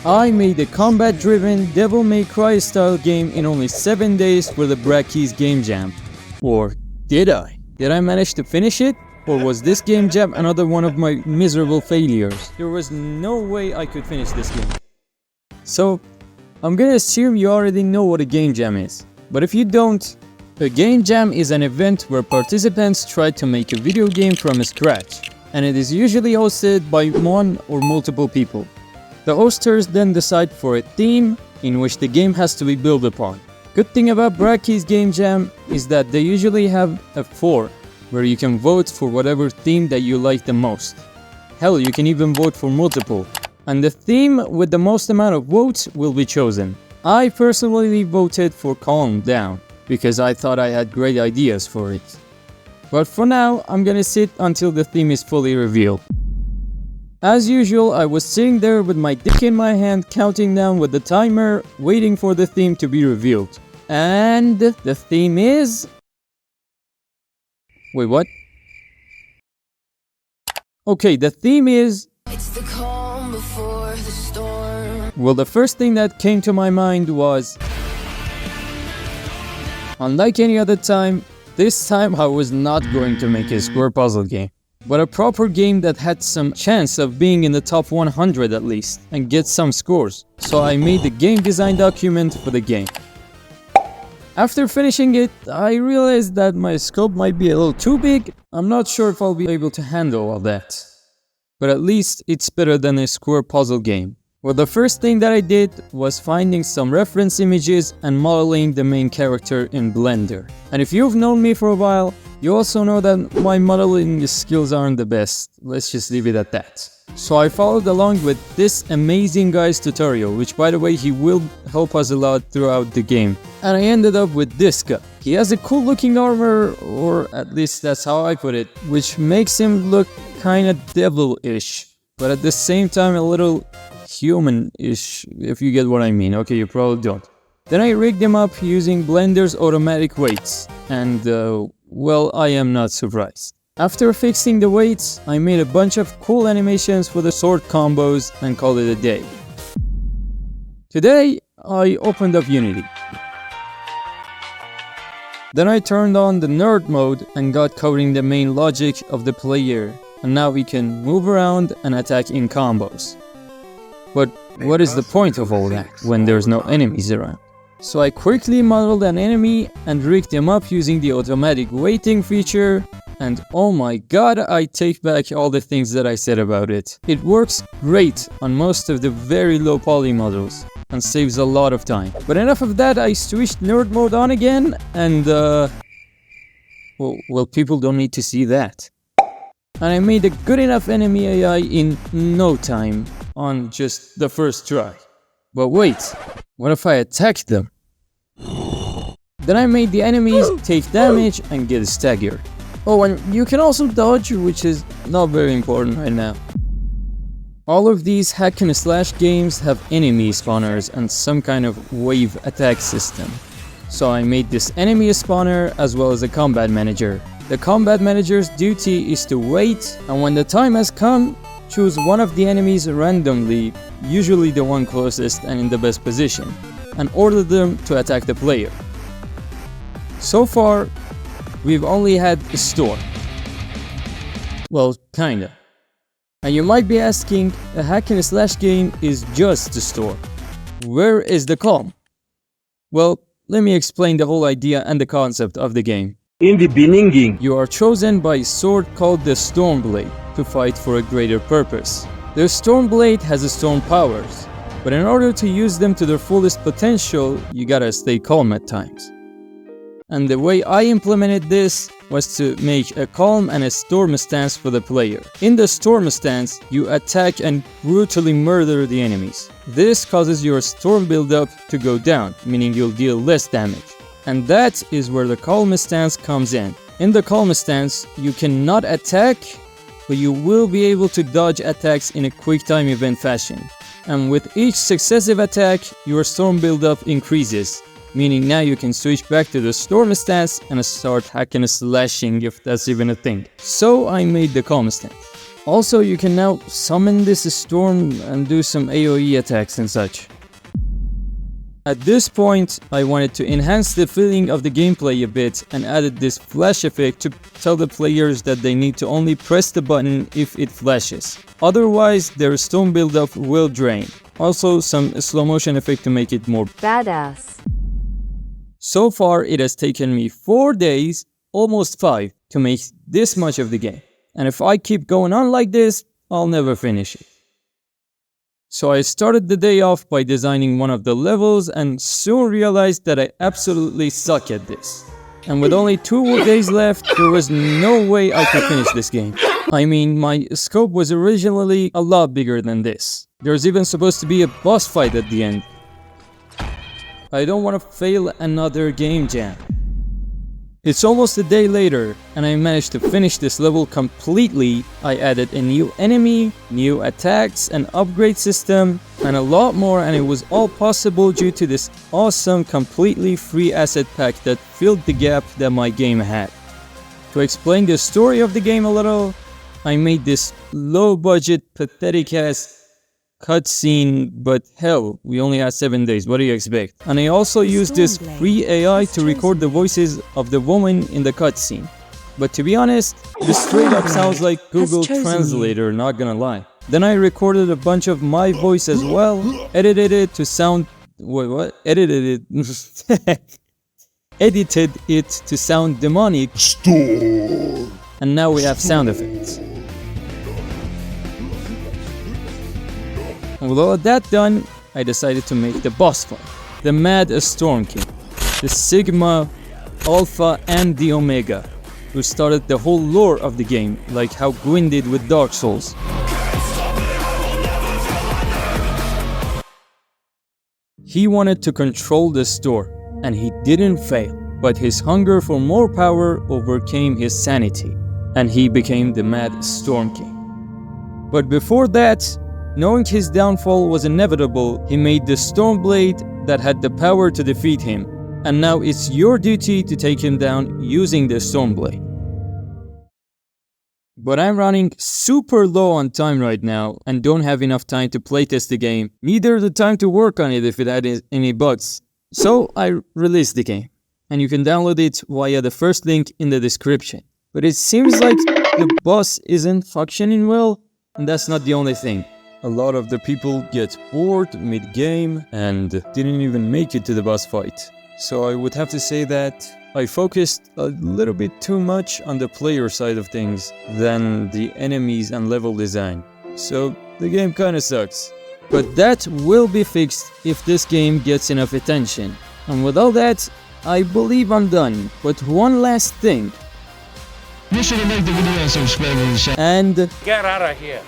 I made a combat-driven, Devil May Cry style game in only 7 days for the Brackeys GameJam. Or did I? Did I manage to finish it? Or was this GameJam another one of my miserable failures? There was no way I could finish this game. So, I'm gonna assume you already know what a GameJam is. But if you don't, a GameJam is an event where participants try to make a video game from scratch, and it is usually hosted by one or multiple people. The hosters then decide for a theme in which the game has to be built upon. Good thing about Brackeys GameJam is that they usually have a forum where you can vote for whatever theme that you like the most. Hell, you can even vote for multiple. And the theme with the most amount of votes will be chosen. I personally voted for Calm Down because I thought I had great ideas for it. But for now, I'm gonna sit until the theme is fully revealed. As usual, I was sitting there with my dick in my hand, counting down with the timer, waiting for the theme to be revealed. And the theme is... Wait, what? Okay, the theme is... It's the calm before the storm. Well, the first thing that came to my mind was... Unlike any other time, this time I was not going to make a square puzzle game, but a proper game that had some chance of being in the top 100 at least, and get some scores. So I made the game design document for the game. After finishing it, I realized that my scope might be a little too big. I'm not sure if I'll be able to handle all that. But at least it's better than a square puzzle game. Well, the first thing that I did was finding some reference images and modeling the main character in Blender. And if you've known me for a while, you also know that my modeling skills aren't the best. Let's just leave it at that. So I followed along with this amazing guy's tutorial, which by the way, he will help us a lot throughout the game. And I ended up with this guy. He has a cool looking armor, or at least that's how I put it, which makes him look kinda devil-ish, but at the same time a little human-ish, if you get what I mean. Okay, you probably don't. Then I rigged him up using Blender's automatic weights, and well, I am not surprised. After fixing the weights, I made a bunch of cool animations for the sword combos and called it a day. Today, I opened up Unity. Then I turned on the nerd mode and got covering the main logic of the player, and now we can move around and attack in combos. But what is the point of all that when there's no enemies around? So I quickly modeled an enemy and rigged him up using the automatic weighting feature, and oh my god, I take back all the things that I said about it. It works great on most of the very low poly models and saves a lot of time. But enough of that, I switched nerd mode on again and well, people don't need to see that. And I made a good enough enemy AI in no time on just the first try. But wait, what if I attack them? Then I made the enemies take damage and get staggered. Oh, and you can also dodge, which is not very important right now. All of these hack and slash games have enemy spawners and some kind of wave attack system. So I made this enemy spawner as well as a combat manager. The combat manager's duty is to wait, and when the time has come, choose one of the enemies randomly, usually the one closest and in the best position, and order them to attack the player. So far, we've only had a storm. Well, kinda. And you might be asking, a hack and slash game is just a storm. Where is the calm? Well, let me explain the whole idea and the concept of the game. In the beginning, you are chosen by a sword called the Stormblade to fight for a greater purpose. The Stormblade has storm powers, but in order to use them to their fullest potential, you gotta stay calm at times. And the way I implemented this was to make a calm and a storm stance for the player. In the storm stance, you attack and brutally murder the enemies. This causes your storm buildup to go down, meaning you'll deal less damage. And that is where the calm stance comes in. In the calm stance, you cannot attack, but you will be able to dodge attacks in a quick time event fashion. And with each successive attack, your storm buildup increases, meaning now you can switch back to the storm stance and start hacking and slashing if that's even a thing. So I made the calm stance. Also, you can now summon this storm and do some AoE attacks and such. At this point, I wanted to enhance the feeling of the gameplay a bit and added this flash effect to tell the players that they need to only press the button if it flashes. Otherwise, their stone buildup will drain. Also, some slow motion effect to make it more badass. So far, it has taken me 4 days, almost 5, to make this much of the game. And if I keep going on like this, I'll never finish it. So I started the day off by designing one of the levels and soon realized that I absolutely suck at this. And with only 2 days left, there was no way I could finish this game. I mean, my scope was originally a lot bigger than this. There's even supposed to be a boss fight at the end. I don't want to fail another game jam. It's almost a day later, and I managed to finish this level completely. I added a new enemy, new attacks, an upgrade system, and a lot more, and it was all possible due to this awesome, completely free asset pack that filled the gap that my game had. To explain the story of the game a little, I made this low-budget, pathetic-ass cutscene, but hell, we only had 7 days, what do you expect? And I also used this free AI to record the voices of the woman in the cutscene. But to be honest, this straight up sounds like Google Translator, not gonna lie. Then I recorded a bunch of my voice as well, edited it to sound... Wait, what? Edited it... edited it to sound demonic. And now we have sound effects. And with all of that done, I decided to make the boss fight. The Mad Storm King. The Sigma, Alpha and the Omega. Who started the whole lore of the game, like how Gwyn did with Dark Souls. He wanted to control the store, and he didn't fail. But his hunger for more power overcame his sanity, and he became the Mad Storm King. But before that, knowing his downfall was inevitable, he made the Stormblade that had the power to defeat him. And now it's your duty to take him down using the Stormblade. But I'm running super low on time right now and don't have enough time to playtest the game, neither the time to work on it if it had any bugs. So I released the game, and you can download it via the first link in the description. But it seems like the boss isn't functioning well, and that's not the only thing. A lot of the people get bored mid-game and didn't even make it to the boss fight. So I would have to say that I focused a little bit too much on the player side of things than the enemies and level design. So the game kinda sucks. But that will be fixed if this game gets enough attention. And with all that, I believe I'm done. But one last thing. Make sure to like the video and subscribe to the channel. And get out of here.